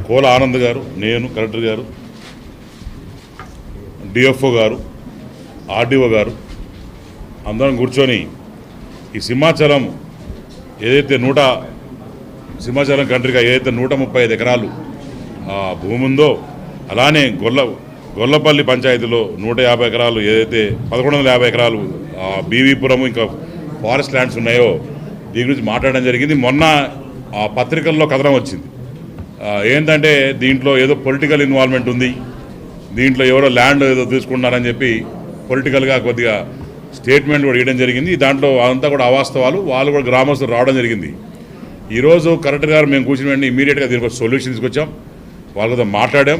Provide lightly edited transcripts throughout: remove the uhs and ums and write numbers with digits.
కోల ఆనంద్ గారు, నేను, కలెక్టర్ గారు, డిఎఫ్ఓ గారు, ఆర్డీఓ గారు అందరం కూర్చొని ఈ సింహాచలం ఏదైతే సింహాచలం కంట్రీగా ఏదైతే 135 ఎకరాలు భూమి ఉందో, అలానే గొల్లపల్లి పంచాయతీలో 150 ఎకరాలు, ఏదైతే 1150 ఎకరాలు బీవీపురం ఇంకా ఫారెస్ట్ ల్యాండ్స్ ఉన్నాయో దీని గురించి మాట్లాడడం జరిగింది. మొన్న ఆ పత్రికల్లో కథనం వచ్చింది. ఏంటంటే దీంట్లో ఏదో పొలిటికల్ ఇన్వాల్వ్మెంట్ ఉంది, దీంట్లో ఎవరో ల్యాండ్ ఏదో తీసుకుంటున్నారని చెప్పి పొలిటికల్గా కొద్దిగా స్టేట్మెంట్ కూడా ఇవ్వడం జరిగింది. దాంట్లో అంతా కూడా అవాస్తవాలు. వాళ్ళు కూడా గ్రామస్తులు రావడం జరిగింది. ఈరోజు కలెక్టర్ గారు మేము కూర్చుని వెంటనే ఇమీడియట్గా దీనికి ఒక సొల్యూషన్ తీసుకొచ్చాం, వాళ్ళతో మాట్లాడాం.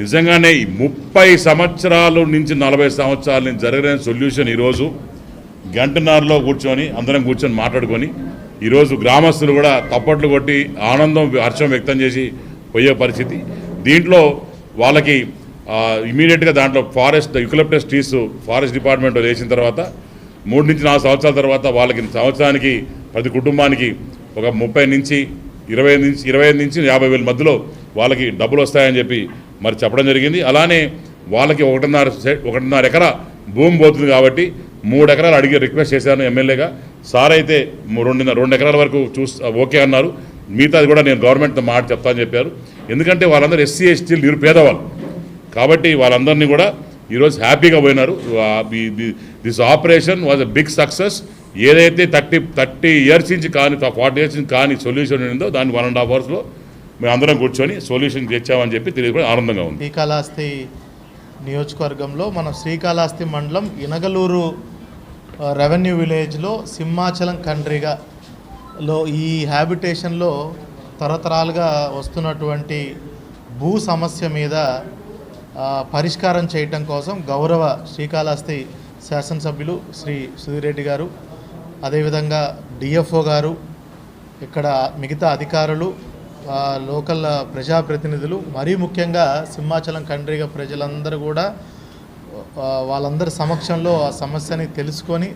నిజంగానే 30 సంవత్సరాల నుంచి 40 సంవత్సరాల నుంచి జరగలేని సొల్యూషన్ ఈరోజు గంటన్నరలో అందరం కూర్చొని మాట్లాడుకొని ఈరోజు గ్రామస్తులు కూడా తప్పట్లు కొట్టి ఆనందం హర్షం వ్యక్తం చేసి పోయే పరిస్థితి. దీంట్లో వాళ్ళకి ఇమీడియట్గా దాంట్లో యూకలిప్టస్ ట్రీస్ ఫారెస్ట్ డిపార్ట్మెంట్లో వేసిన తర్వాత 3 నుంచి 4 సంవత్సరాల తర్వాత వాళ్ళకి సంవత్సరానికి ప్రతి కుటుంబానికి ఒక 30 నుంచి 25 నుంచి 50,000 మధ్యలో వాళ్ళకి డబ్బులు వస్తాయని చెప్పి మరి చెప్పడం జరిగింది. అలానే వాళ్ళకి 1.5 ఎకరా భూమి పోతుంది కాబట్టి 3 ఎకరాలు అడిగి రిక్వెస్ట్ చేశాను ఎమ్మెల్యేగా. సార్ అయితే 2 ఎకరాల వరకు ఓకే అన్నారు. మిగతాది కూడా నేను గవర్నమెంట్తో మాట చెప్తానని చెప్పారు. ఎందుకంటే వాళ్ళందరూ ఎస్సీ ఎస్టీలు నిరుపేదవాళ్ళు కాబట్టి వాళ్ళందరినీ కూడా ఈరోజు హ్యాపీగా పోయినారు. This operation was a big success. ఏదైతే 30 ఇయర్స్ నుంచి కానీ 40 ఇయర్స్ నుంచి కానీ సొల్యూషన్ ఉందో దాన్ని 1.5 అవర్స్లో మేము అందరం కూర్చొని సొల్యూషన్ తెచ్చామని చెప్పి తెలియకుండా ఆనందంగా ఉంది. శ్రీకాళహస్తి నియోజకవర్గంలో మన శ్రీకాళహస్తి మండలం ఇనగలూరు రెవెన్యూ విలేజ్లో సింహాచలం కండ్రిగలో ఈ హ్యాబిటేషన్లో తరతరాలుగా వస్తున్నటువంటి భూ సమస్య మీద పరిష్కారం చేయటం కోసం గౌరవ శ్రీకాళహస్తి శాసనసభ్యులు శ్రీ సుధీర్ రెడ్డి గారు, అదేవిధంగా డిఎఫ్ఓ గారు, ఇక్కడ మిగతా అధికారులు, లోకల్ ప్రజాప్రతినిధులు, మరీ ముఖ్యంగా సింహాచలం కండ్రిగ ప్రజలందరూ కూడా వాళ్ళందరి సమక్షంలో ఆ సమస్యని తెలుసుకొని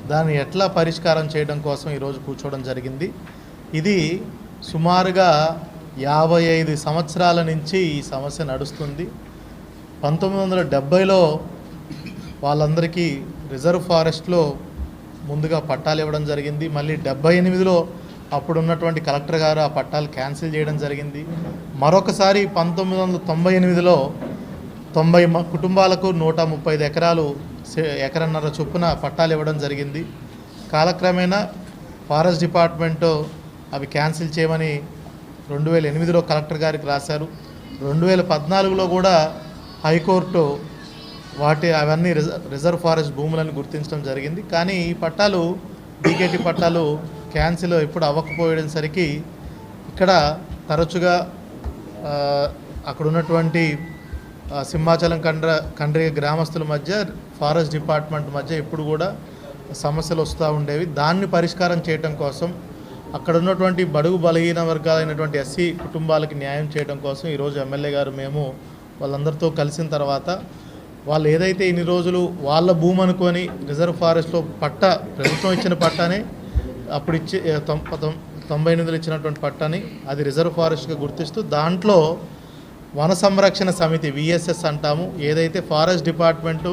దాన్ని ఎట్లా పరిష్కారం చేయడం కోసం ఈరోజు కూర్చోవడం జరిగింది. ఇది సుమారుగా 55 సంవత్సరాల నుంచి ఈ సమస్య నడుస్తుంది. 1970లో వాళ్ళందరికీ రిజర్వ్ ఫారెస్ట్లో ముందుగా పట్టాలు ఇవ్వడం జరిగింది. మళ్ళీ 78లో అప్పుడున్నటువంటి కలెక్టర్ గారు ఆ పట్టాలు క్యాన్సిల్ చేయడం జరిగింది. మరొకసారి 1998లో 90 కుటుంబాలకు 135 ఎకరాలు ఎకరన్నర చొప్పున పట్టాలు ఇవ్వడం జరిగింది. కాలక్రమేణా ఫారెస్ట్ డిపార్ట్మెంటు అవి క్యాన్సిల్ చేయమని 2008లో కలెక్టర్ గారికి రాశారు. 2014లో కూడా హైకోర్టు అవన్నీ రిజర్వ్ ఫారెస్ట్ భూములను గుర్తించడం జరిగింది. కానీ ఈ పట్టాలు డీకేటీ పట్టాలు క్యాన్సిల్ ఎప్పుడు అవ్వకపోయేసరికి ఇక్కడ తరచుగా అక్కడ ఉన్నటువంటి సింహాచలం కండ్రిగ గ్రామస్తుల మధ్య ఫారెస్ట్ డిపార్ట్మెంట్ మధ్య ఎప్పుడు కూడా సమస్యలు వస్తూ ఉండేవి. దాన్ని పరిష్కారం చేయడం కోసం అక్కడ ఉన్నటువంటి బడుగు బలహీన వర్గాలైనటువంటి ఎస్సీ కుటుంబాలకి న్యాయం చేయడం కోసం ఈరోజు ఎమ్మెల్యే గారు మేము వాళ్ళందరితో కలిసిన తర్వాత వాళ్ళు ఏదైతే ఇన్ని రోజులు వాళ్ళ భూమి అనుకొని రిజర్వ్ ఫారెస్ట్లో ప్రభుత్వం ఇచ్చిన పట్టానే అప్పుడు 98లో ఇచ్చినటువంటి పట్టాని అది రిజర్వ్ ఫారెస్ట్గా గుర్తిస్తూ దాంట్లో వన సంరక్షణ సమితి విఎస్ఎస్ అంటాము, ఏదైతే ఫారెస్ట్ డిపార్ట్మెంటు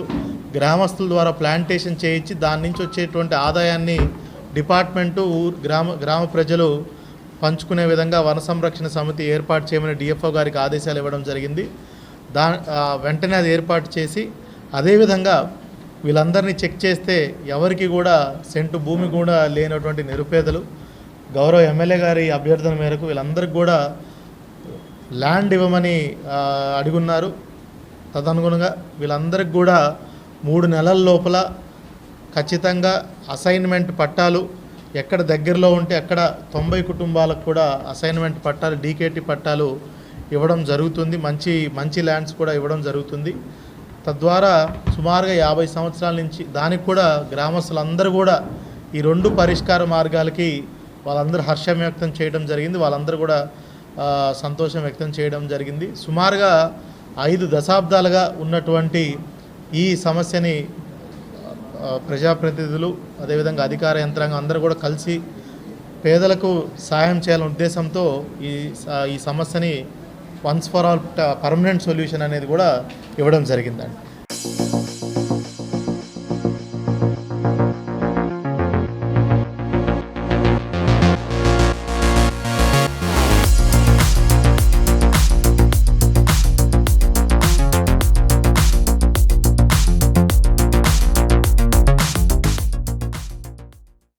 గ్రామస్తుల ద్వారా ప్లాంటేషన్ చేయించి దాని నుంచి వచ్చేటువంటి ఆదాయాన్ని డిపార్ట్మెంటు గ్రామ ప్రజలు పంచుకునే విధంగా వన సంరక్షణ సమితి ఏర్పాటు చేయమని డిఎఫ్ఓ గారికి ఆదేశాలు ఇవ్వడం జరిగింది. వెంటనే అది ఏర్పాటు చేసి అదేవిధంగా వీళ్ళందరినీ చెక్ చేస్తే ఎవరికి కూడా సెంటు భూమి కూడా లేనటువంటి నిరుపేదలు గౌరవ ఎమ్మెల్యే గారి అభ్యర్థన మేరకు వీళ్ళందరికీ కూడా ల్యాండ్ ఇవ్వమని అడుగున్నారు. తదనుగుణంగా వీళ్ళందరికీ కూడా 3 నెలల లోపల ఖచ్చితంగా అసైన్మెంట్ పట్టాలు ఎక్కడ దగ్గరలో ఉంటే అక్కడ 90 కుటుంబాలకు కూడా అసైన్మెంట్ పట్టాలు డీకేటీ పట్టాలు ఇవ్వడం జరుగుతుంది. మంచి ల్యాండ్స్ కూడా ఇవ్వడం జరుగుతుంది. తద్వారా సుమారుగా 50 సంవత్సరాల నుంచి దానికి కూడా గ్రామస్తులందరూ కూడా ఈ 2 పరిష్కార మార్గాలకి వాళ్ళందరూ హర్షం వ్యక్తం చేయడం జరిగింది. వాళ్ళందరూ కూడా సంతోషం వ్యక్తం చేయడం జరిగింది. సుమారుగా 5 దశాబ్దాలుగా ఉన్నటువంటి ఈ సమస్యని ప్రజాప్రతినిధులు అదేవిధంగా అధికార యంత్రాంగం అందరూ కూడా కలిసి పేదలకు సాయం చేయాలనే ఉద్దేశంతో ఈ సమస్యని once for all permanent solution అనేది కూడా ఇవ్వడం జరిగిందండి.